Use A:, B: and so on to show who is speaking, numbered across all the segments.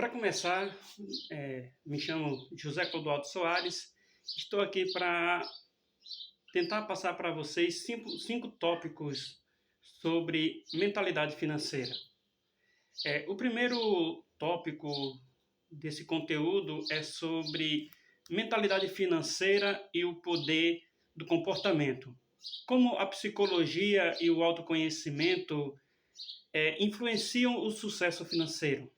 A: Para começar, me chamo José Clodoaldo Soares. Estou aqui para tentar passar para vocês cinco tópicos sobre mentalidade financeira. O primeiro tópico desse conteúdo é sobre mentalidade financeira e o poder do comportamento. Como a psicologia e o autoconhecimento influenciam o sucesso financeiro.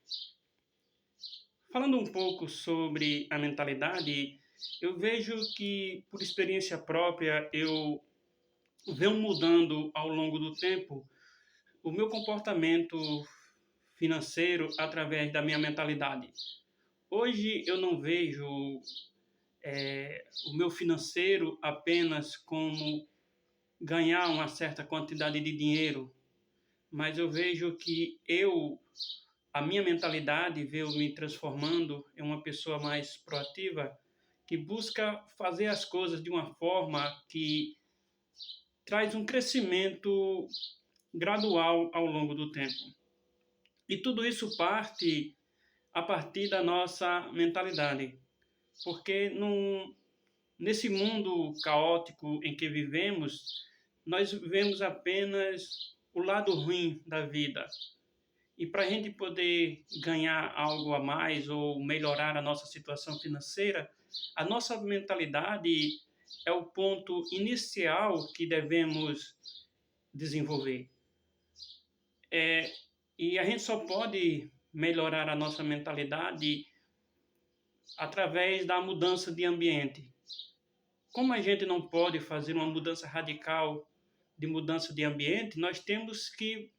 A: Falando um pouco sobre a mentalidade, eu vejo que, por experiência própria, eu venho mudando ao longo do tempo o meu comportamento financeiro através da minha mentalidade. Hoje eu não vejo o meu financeiro apenas como ganhar uma certa quantidade de dinheiro, mas eu vejo que a minha mentalidade veio me transformando em uma pessoa mais proativa, que busca fazer as coisas de uma forma que traz um crescimento gradual ao longo do tempo. E tudo isso parte a partir da nossa mentalidade, porque nesse mundo caótico em que vivemos, nós vemos apenas o lado ruim da vida. E para a gente poder ganhar algo a mais ou melhorar a nossa situação financeira, a nossa mentalidade é o ponto inicial que devemos desenvolver. E a gente só pode melhorar a nossa mentalidade através da mudança de ambiente. Como a gente não pode fazer uma mudança radical de mudança de ambiente, nós temos que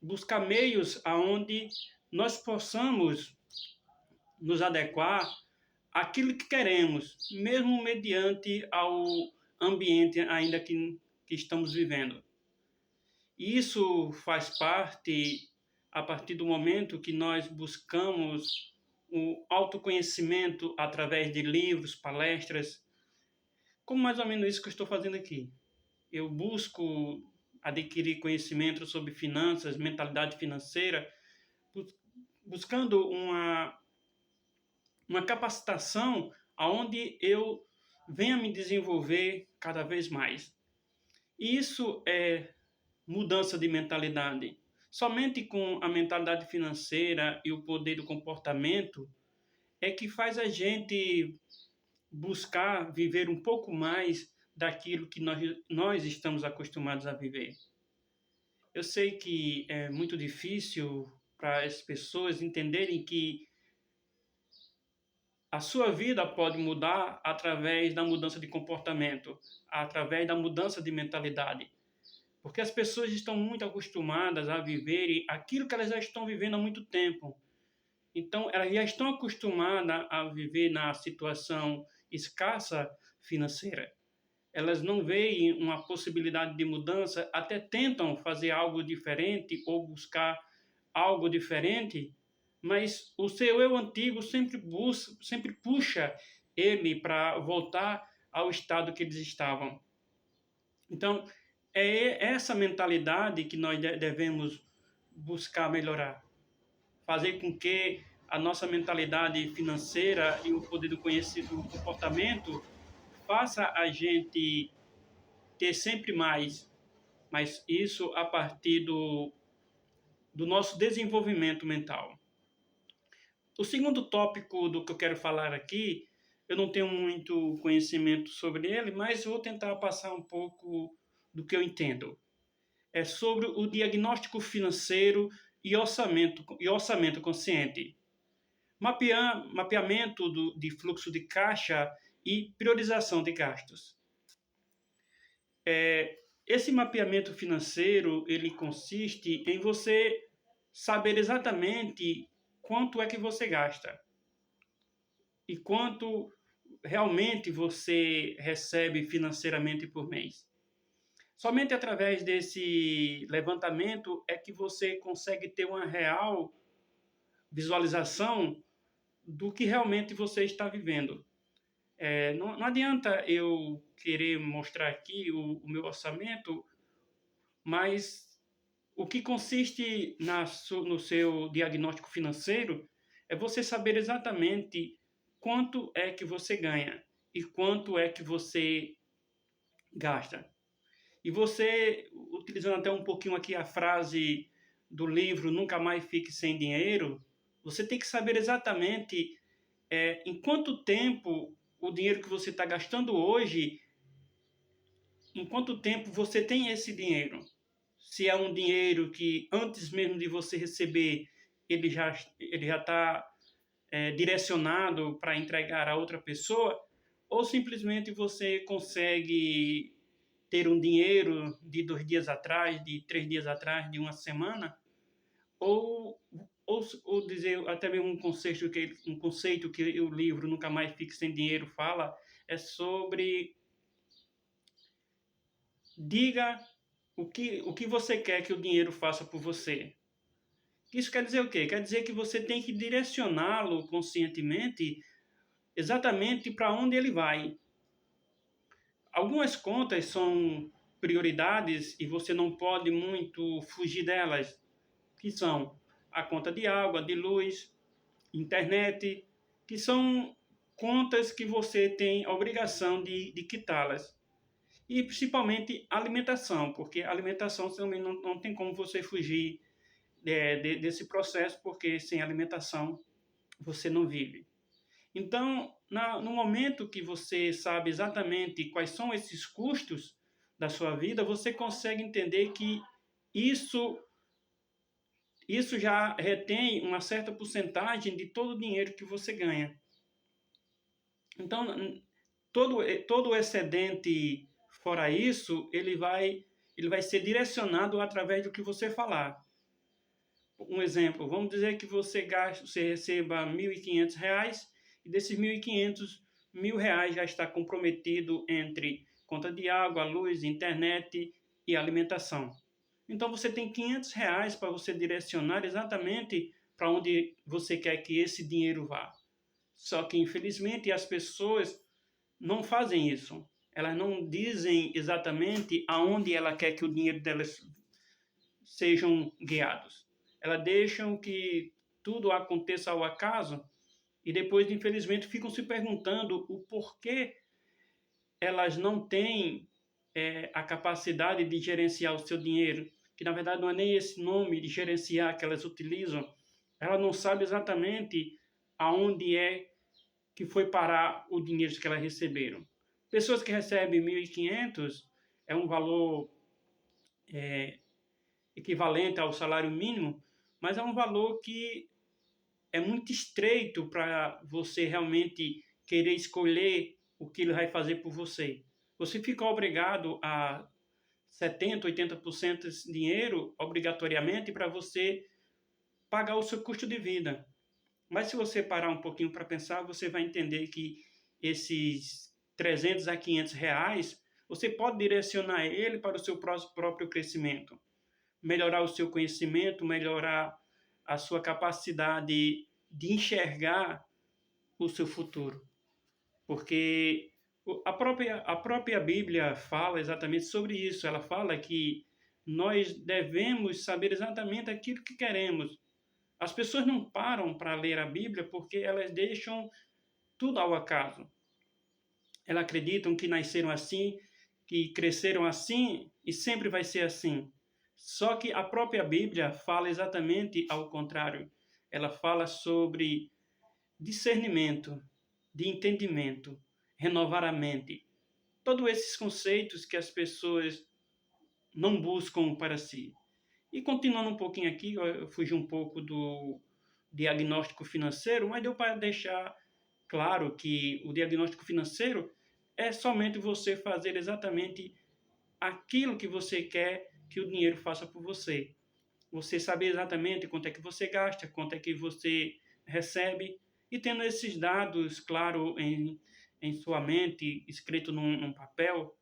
A: buscar meios aonde nós possamos nos adequar àquilo que queremos, mesmo mediante ao ambiente ainda que estamos vivendo. E isso faz parte a partir do momento que nós buscamos o autoconhecimento através de livros, palestras, como mais ou menos isso que eu estou fazendo aqui. Eu busco adquirir conhecimento sobre finanças, mentalidade financeira, buscando uma capacitação aonde eu venha me desenvolver cada vez mais. E isso é mudança de mentalidade. Somente com a mentalidade financeira e o poder do comportamento é que faz a gente buscar viver um pouco mais daquilo que nós estamos acostumados a viver. Eu sei que é muito difícil para as pessoas entenderem que a sua vida pode mudar através da mudança de comportamento, através da mudança de mentalidade. Porque as pessoas estão muito acostumadas a viverem aquilo que elas já estão vivendo há muito tempo. Então, elas já estão acostumadas a viver na situação escassa financeira. Elas não veem uma possibilidade de mudança, até tentam fazer algo diferente ou buscar algo diferente, mas o seu eu antigo sempre puxa ele para voltar ao estado que eles estavam. Então, é essa mentalidade que nós devemos buscar melhorar. Fazer com que a nossa mentalidade financeira e o poder do conhecimento, do comportamento, faça a gente ter sempre mais, mas isso a partir do nosso desenvolvimento mental. O segundo tópico do que eu quero falar aqui, eu não tenho muito conhecimento sobre ele, mas vou tentar passar um pouco do que eu entendo. É sobre o diagnóstico financeiro e orçamento consciente. Mapeamento de fluxo de caixa e priorização de gastos. Esse mapeamento financeiro, ele consiste em você saber exatamente quanto é que você gasta e quanto realmente você recebe financeiramente por mês. Somente através desse levantamento é que você consegue ter uma real visualização do que realmente você está vivendo. Não adianta eu querer mostrar aqui o meu orçamento, mas o que consiste no seu diagnóstico financeiro é você saber exatamente quanto é que você ganha e quanto é que você gasta. E você, utilizando até um pouquinho aqui a frase do livro Nunca Mais Fique Sem Dinheiro, você tem que saber exatamente em quanto tempo o dinheiro que você está gastando hoje, em quanto tempo você tem esse dinheiro. Se é um dinheiro que antes mesmo de você receber, ele já está direcionado para entregar a outra pessoa, ou simplesmente você consegue ter um dinheiro de 2 dias atrás, de 3 dias atrás, de uma semana, ou, ou dizer até mesmo um conceito que o livro Nunca Mais Fique Sem Dinheiro fala, é sobre diga o que você quer que o dinheiro faça por você. Isso quer dizer o quê? Quer dizer que você tem que direcioná-lo conscientemente exatamente para onde ele vai. Algumas contas são prioridades e você não pode muito fugir delas, que são a conta de água, de luz, internet, que são contas que você tem a obrigação de quitá-las. E principalmente alimentação, porque a alimentação também não tem como você fugir desse processo, porque sem alimentação você não vive. Então, no momento que você sabe exatamente quais são esses custos da sua vida, você consegue entender que isso, isso já retém uma certa porcentagem de todo o dinheiro que você ganha. Então, todo o excedente fora isso, ele vai ser direcionado através do que você falar. Um exemplo, vamos dizer que você receba R$ 1.500 e desses 1.500, R$ 1.000 já está comprometido entre conta de água, luz, internet e alimentação. Então você tem R$ 500 para você direcionar exatamente para onde você quer que esse dinheiro vá. Só que infelizmente as pessoas não fazem isso. Elas não dizem exatamente aonde ela quer que o dinheiro delas sejam guiados. Elas deixam que tudo aconteça ao acaso e depois, infelizmente, ficam se perguntando o porquê elas não têm a capacidade de gerenciar o seu dinheiro, que na verdade não é nem esse nome de gerenciar que elas utilizam. Ela não sabe exatamente aonde é que foi parar o dinheiro que elas receberam. Pessoas que recebem 1.500 é um valor equivalente ao salário mínimo, mas é um valor que é muito estreito para você realmente querer escolher o que ele vai fazer por você. Você fica obrigado a 70%, 80% desse dinheiro obrigatoriamente para você pagar o seu custo de vida. Mas se você parar um pouquinho para pensar, você vai entender que esses 300 a 500 reais, você pode direcionar ele para o seu próprio crescimento. Melhorar o seu conhecimento, melhorar a sua capacidade de enxergar o seu futuro. Porque a própria Bíblia fala exatamente sobre isso. Ela fala que nós devemos saber exatamente aquilo que queremos. As pessoas não param para ler a Bíblia porque elas deixam tudo ao acaso. Elas acreditam que nasceram assim, que cresceram assim e sempre vai ser assim. Só que a própria Bíblia fala exatamente ao contrário. Ela fala sobre discernimento, de entendimento, renovar a mente. Todos esses conceitos que as pessoas não buscam para si. E continuando um pouquinho aqui, eu fugi um pouco do diagnóstico financeiro, mas deu para deixar claro que o diagnóstico financeiro é somente você fazer exatamente aquilo que você quer que o dinheiro faça por você. Você saber exatamente quanto é que você gasta, quanto é que você recebe, e tendo esses dados, claro, em sua mente, escrito num papel,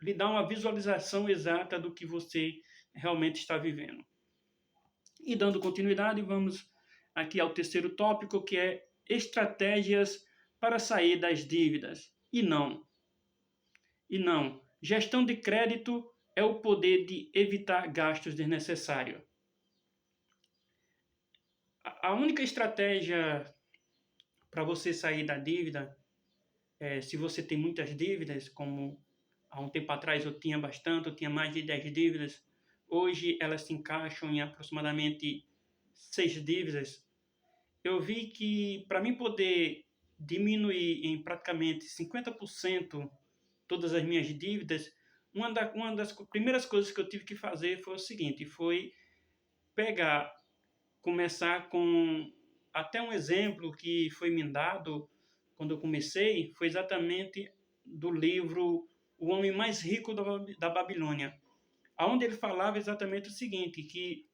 A: lhe dá uma visualização exata do que você realmente está vivendo. E dando continuidade, vamos aqui ao terceiro tópico, que é estratégias para sair das dívidas. E não, gestão de crédito é o poder de evitar gastos desnecessários. A única estratégia para você sair da dívida, se você tem muitas dívidas, como há um tempo atrás eu tinha bastante, eu tinha mais de 10 dívidas, hoje elas se encaixam em aproximadamente 6 dívidas. Eu vi que para mim poder diminuir em praticamente 50% todas as minhas dívidas, uma das primeiras coisas que eu tive que fazer foi o seguinte, foi pegar, começar com até um exemplo que foi me dado quando eu comecei, foi exatamente do livro O Homem Mais Rico da Babilônia, onde ele falava exatamente o seguinte, que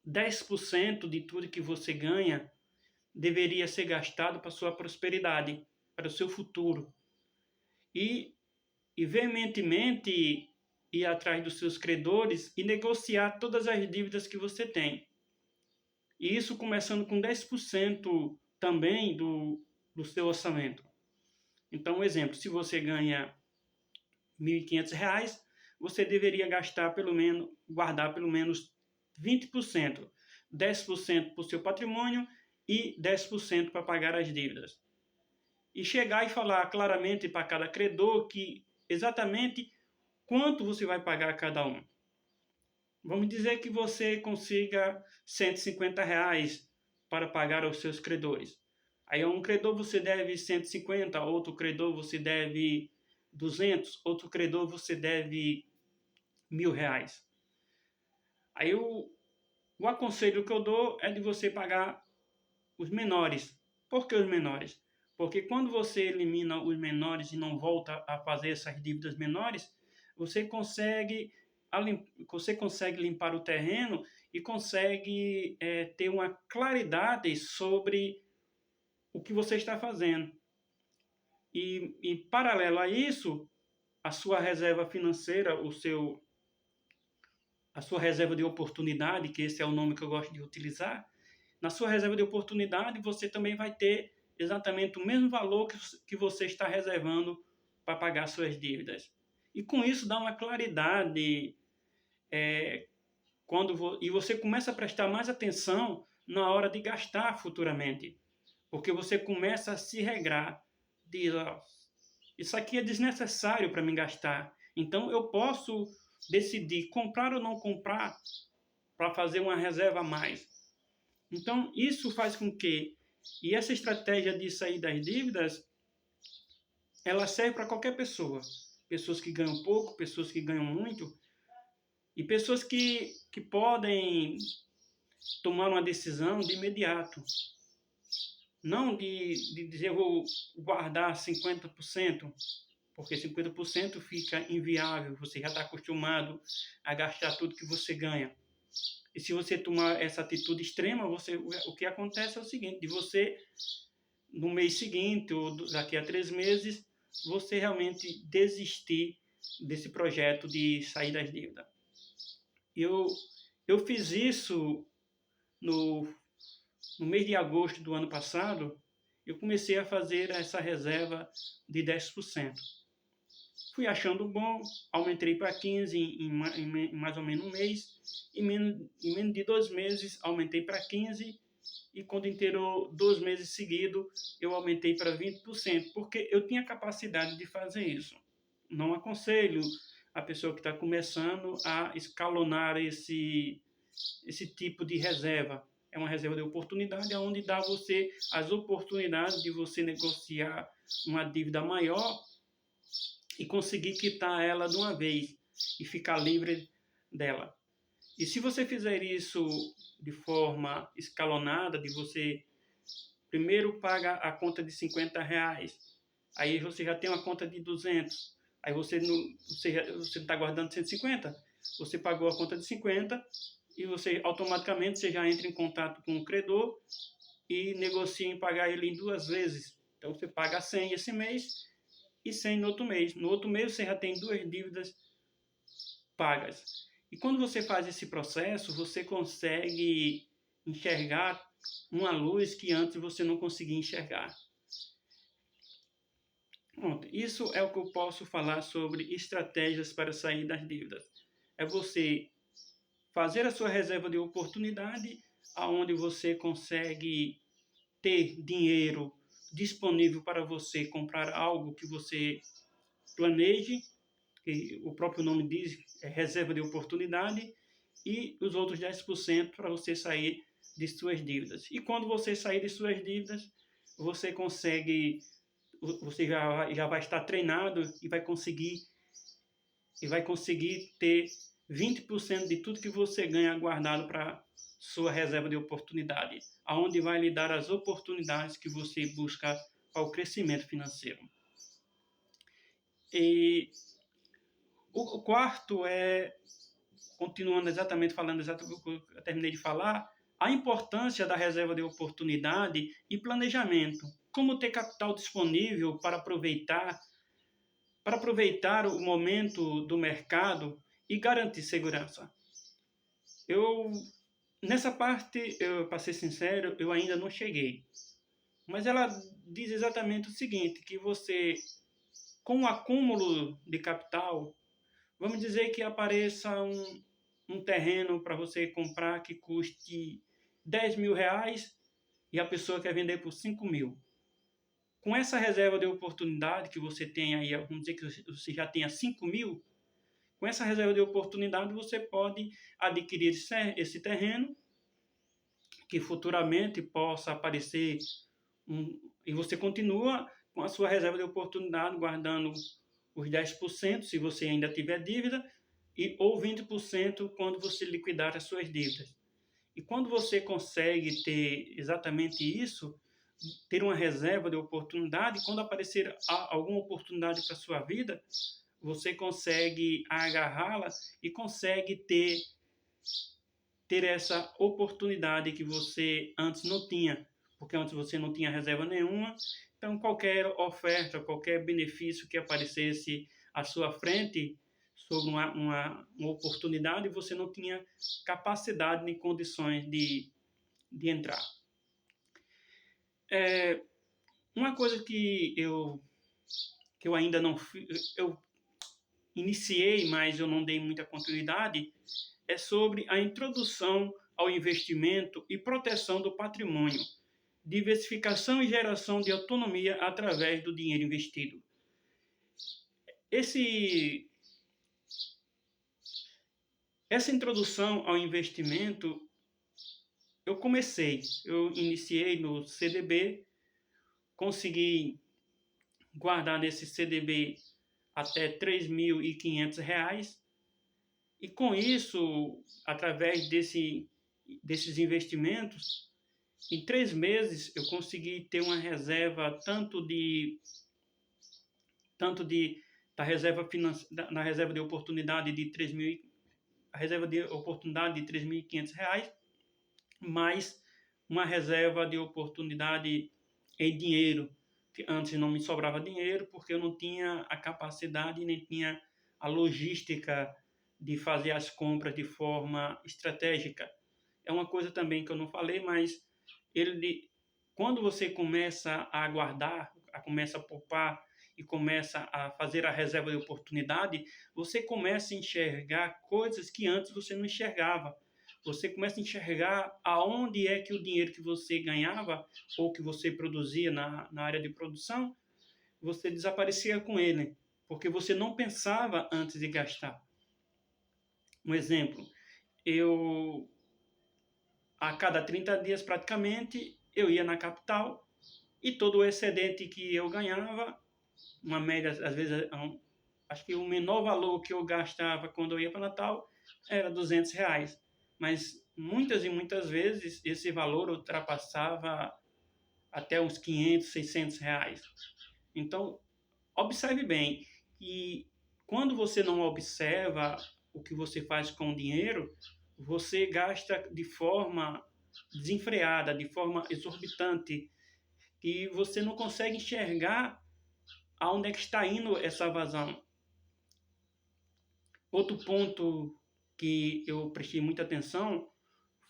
A: 10% de tudo que você ganha deveria ser gastado para sua prosperidade, para o seu futuro. E veementemente ir atrás dos seus credores e negociar todas as dívidas que você tem. E isso começando com 10% também do seu orçamento. Então, um exemplo, se você ganha R$ 1.500, você deveria gastar pelo menos, guardar pelo menos 20%, 10% para o seu patrimônio e 10% para pagar as dívidas. E chegar e falar claramente para cada credor que exatamente quanto você vai pagar a cada um. Vamos dizer que você consiga R$ 150 para pagar aos seus credores. Aí a um credor você deve 150, outro credor você deve 200, outro credor você deve R$ 1.000. Aí o aconselho que eu dou é de você pagar os menores. Por que os menores? Porque quando você elimina os menores e não volta a fazer essas dívidas menores, você consegue limpar o terreno e consegue ter uma claridade sobre o que você está fazendo. E paralelo a isso, a sua reserva financeira, a sua reserva de oportunidade, que esse é o nome que eu gosto de utilizar, na sua reserva de oportunidade você também vai ter exatamente o mesmo valor que você está reservando para pagar suas dívidas. E com isso dá uma claridade, e você começa a prestar mais atenção na hora de gastar futuramente. Porque você começa a se regrar. Diz, ó, isso aqui é desnecessário para mim gastar. Então eu posso decidir comprar ou não comprar para fazer uma reserva a mais. Então isso faz com que, e essa estratégia de sair das dívidas, ela serve para qualquer pessoa. Pessoas que ganham pouco, pessoas que ganham muito, e pessoas que podem tomar uma decisão de imediato. Não de dizer, eu vou guardar 50%, porque 50% fica inviável, você já está acostumado a gastar tudo que você ganha. E se você tomar essa atitude extrema, o que acontece é o seguinte, de você, no mês seguinte, ou daqui a 3 meses, você realmente desistir desse projeto de sair das dívidas. Eu fiz isso no mês de agosto do ano passado, eu comecei a fazer essa reserva de 10%. Fui achando bom, aumentei para 15% em mais ou menos um mês, e em menos de 2 meses aumentei para 15%, e quando inteirou 2 meses seguidos, eu aumentei para 20%, porque eu tinha capacidade de fazer isso. Não aconselho a pessoa que está começando a escalonar esse tipo de reserva. É uma reserva de oportunidade, onde dá a você as oportunidades de você negociar uma dívida maior e conseguir quitar ela de uma vez e ficar livre dela. E se você fizer isso de forma escalonada, de você primeiro paga a conta de R$ 50, aí você já tem uma conta de 200, aí você está guardando 150, você pagou a conta de 50 e você automaticamente você já entra em contato com o credor e negocia em pagar ele em 2 vezes. Então você paga 100 esse mês e 100 no outro mês. No outro mês você já tem 2 dívidas pagas. E quando você faz esse processo, você consegue enxergar uma luz que antes você não conseguia enxergar. Pronto, isso é o que eu posso falar sobre estratégias para sair das dívidas. É você fazer a sua reserva de oportunidade, onde você consegue ter dinheiro disponível para você comprar algo que você planeje, que o próprio nome diz, é reserva de oportunidade, e os outros 10% para você sair de suas dívidas. E quando você sair de suas dívidas, você consegue, você já vai estar treinado e vai conseguir ter 20% de tudo que você ganha guardado para sua reserva de oportunidade, aonde vai lhe dar as oportunidades que você busca para o crescimento financeiro. E o quarto é, continuando exatamente falando exatamente o que eu terminei de falar, a importância da reserva de oportunidade e planejamento. Como ter capital disponível para aproveitar o momento do mercado e garantir segurança. Nessa parte, para ser sincero, eu ainda não cheguei. Mas ela diz exatamente o seguinte, que você, com o acúmulo de capital, vamos dizer que apareça um terreno para você comprar que custe 10 mil reais e a pessoa quer vender por 5 mil. Com essa reserva de oportunidade que você tem aí, vamos dizer que você já tenha 5 mil, com essa reserva de oportunidade você pode adquirir esse terreno que futuramente possa aparecer e você continua com a sua reserva de oportunidade guardando os 10% se você ainda tiver dívida ou 20% quando você liquidar as suas dívidas. E quando você consegue ter exatamente isso, ter uma reserva de oportunidade, quando aparecer alguma oportunidade para a sua vida, você consegue agarrá-la e consegue ter essa oportunidade que você antes não tinha, porque antes você não tinha reserva nenhuma, então qualquer oferta, qualquer benefício que aparecesse à sua frente sobre uma oportunidade, você não tinha capacidade nem condições de entrar. Uma coisa que eu ainda não fiz, eu iniciei, mas eu não dei muita continuidade, é sobre a introdução ao investimento e proteção do patrimônio, diversificação e geração de autonomia através do dinheiro investido. Essa introdução ao investimento, eu iniciei no CDB, consegui guardar nesse CDB até R$ 3.500, e com isso, através desses investimentos, em 3 meses eu consegui ter uma reserva da reserva na reserva de oportunidade de a reserva de oportunidade de R$ 3.500, mais uma reserva de oportunidade em dinheiro, que antes não me sobrava dinheiro porque eu não tinha a capacidade nem tinha a logística de fazer as compras de forma estratégica. É uma coisa também que eu não falei, mas quando você começa a guardar, começa a poupar e começa a fazer a reserva de oportunidade, você começa a enxergar coisas que antes você não enxergava. Você começa a enxergar aonde é que o dinheiro que você ganhava ou que você produzia na área de produção, você desaparecia com ele, porque você não pensava antes de gastar. Um exemplo, a cada 30 dias praticamente, eu ia na capital e todo o excedente que eu ganhava, uma média, às vezes, acho que o menor valor que eu gastava quando eu ia para Natal era R$ 200, mas muitas e muitas vezes esse valor ultrapassava até uns R$ 500, R$ 600. Então, observe bem, e quando você não observa o que você faz com o dinheiro, você gasta de forma desenfreada, de forma exorbitante, e você não consegue enxergar aonde é que está indo essa vazão. Outro ponto que eu prestei muita atenção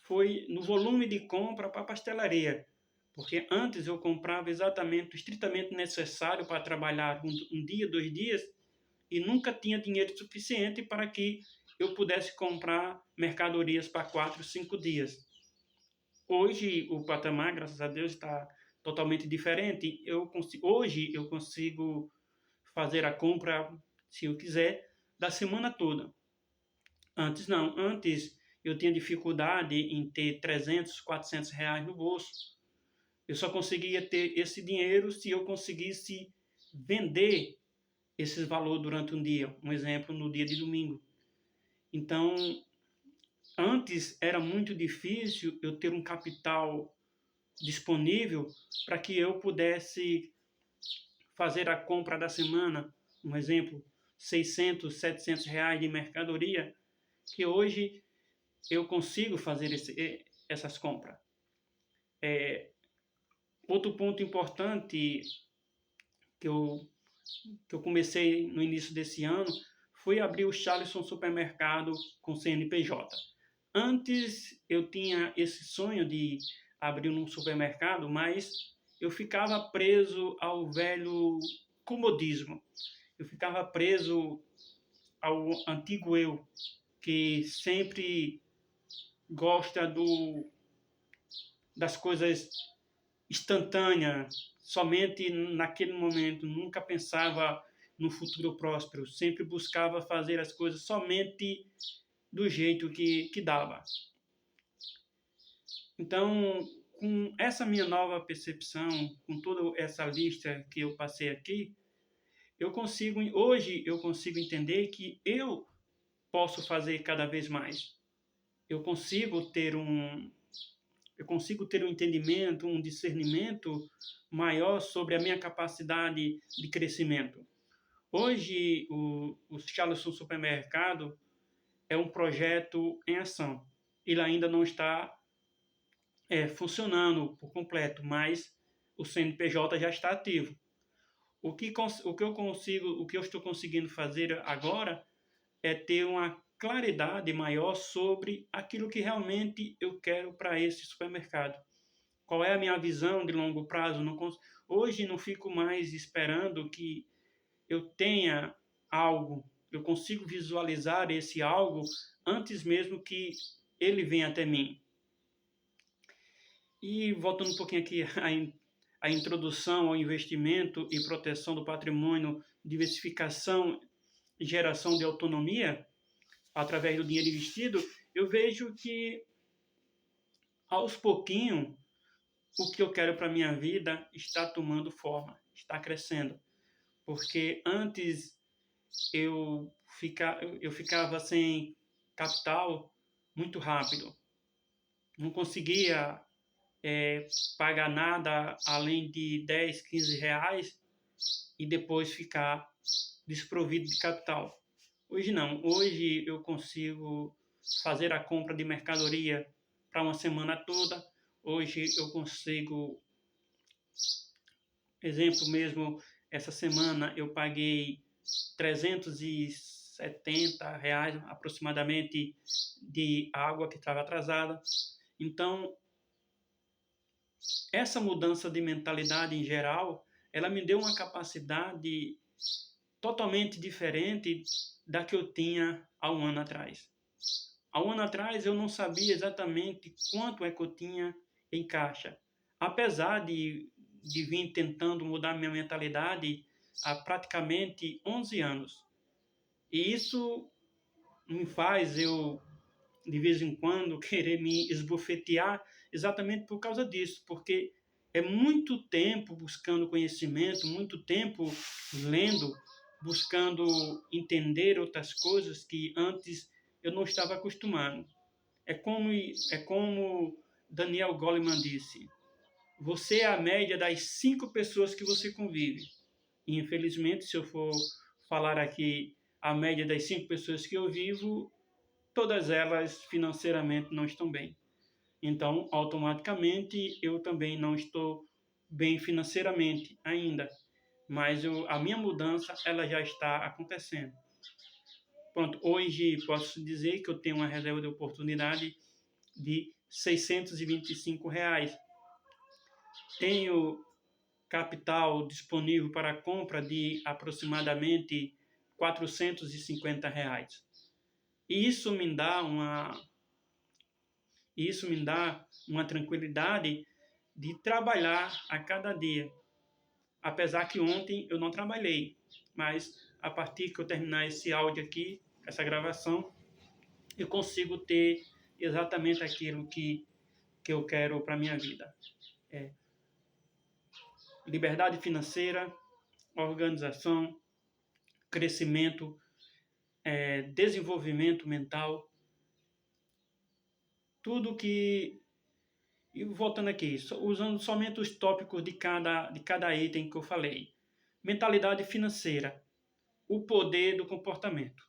A: foi no volume de compra para a pastelaria, porque antes eu comprava exatamente, estritamente necessário para trabalhar um dia, 2 dias, e nunca tinha dinheiro suficiente para que eu pudesse comprar mercadorias para 4, 5 dias. Hoje o patamar, graças a Deus, está totalmente diferente. Hoje eu consigo fazer a compra, se eu quiser, da semana toda. Antes não, antes eu tinha dificuldade em ter 300, 400 reais no bolso. Eu só conseguia ter esse dinheiro se eu conseguisse vender esses valores durante um dia. Um exemplo, no dia de domingo. Então, antes era muito difícil eu ter um capital disponível para que eu pudesse fazer a compra da semana, um exemplo, 600, 700 reais de mercadoria, que hoje eu consigo fazer essas compras. Outro ponto importante que eu, que eu comecei no início desse ano foi abrir o Charleston Supermercado com CNPJ. Antes eu tinha esse sonho de abrir um supermercado, mas eu ficava preso ao velho comodismo. Eu ficava preso ao antigo eu, que sempre gosta das coisas instantâneas, somente naquele momento, nunca pensava no futuro próspero, sempre buscava fazer as coisas somente do jeito que dava. Então, com essa minha nova percepção, com toda essa lista que eu passei aqui, hoje eu consigo entender que eu posso fazer cada vez mais. Eu consigo ter um entendimento, um discernimento maior sobre a minha capacidade de crescimento. Hoje, o Charleston Supermercado é um projeto em ação. Ele ainda não está funcionando por completo, mas o CNPJ já está ativo. O que eu estou conseguindo fazer agora é ter uma claridade maior sobre aquilo que realmente eu quero para esse supermercado. Qual é a minha visão de longo prazo? Hoje não fico mais esperando que eu tenha algo, eu consigo visualizar esse algo antes mesmo que ele venha até mim. E voltando um pouquinho aqui à introdução ao investimento e proteção do patrimônio, diversificação e geração de autonomia através do dinheiro investido, eu vejo que aos pouquinhos o que eu quero para minha vida está tomando forma, está crescendo. Porque antes eu ficava sem capital muito rápido. Não conseguia pagar nada além de 10, 15 reais e depois ficar desprovido de capital. Hoje não. Hoje eu consigo fazer a compra de mercadoria para uma semana toda. Hoje eu consigo, exemplo mesmo, essa semana eu paguei 370 reais aproximadamente de água que estava atrasada. Então, essa mudança de mentalidade em geral, ela me deu uma capacidade totalmente diferente da que eu tinha há um ano atrás. Há um ano atrás eu não sabia exatamente quanto é que eu tinha em caixa. Apesar de vir tentando mudar minha mentalidade há praticamente 11 anos. E isso me faz eu, de vez em quando, querer me esbofetear exatamente por causa disso, porque é muito tempo buscando conhecimento, muito tempo lendo, buscando entender outras coisas que antes eu não estava acostumado. É como Daniel Goleman disse, você é a média das 5 pessoas que você convive. E, infelizmente, se eu for falar aqui a média das 5 pessoas que eu vivo, todas elas financeiramente não estão bem. Então, automaticamente, eu também não estou bem financeiramente ainda. Mas a minha mudança ela já está acontecendo. Pronto, hoje posso dizer que eu tenho uma reserva de oportunidade de R$ 625. Tenho capital disponível para compra de aproximadamente R$ 450. E E isso me dá uma tranquilidade de trabalhar a cada dia. Apesar que ontem eu não trabalhei, mas a partir que eu terminar esse áudio aqui, essa gravação, eu consigo ter exatamente aquilo que eu quero para a minha vida. Liberdade financeira, organização, crescimento, desenvolvimento mental, tudo que... E voltando aqui, usando somente os tópicos de cada item que eu falei. Mentalidade financeira, o poder do comportamento.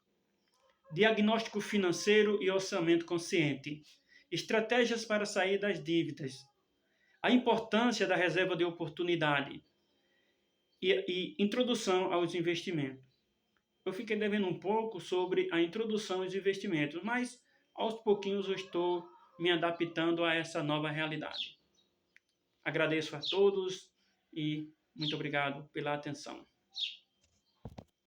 A: Diagnóstico financeiro e orçamento consciente. Estratégias para sair das dívidas. A importância da reserva de oportunidade. E introdução aos investimentos. Eu fiquei devendo um pouco sobre a introdução aos investimentos, mas aos pouquinhos eu estou me adaptando a essa nova realidade. Agradeço a todos e muito obrigado pela atenção.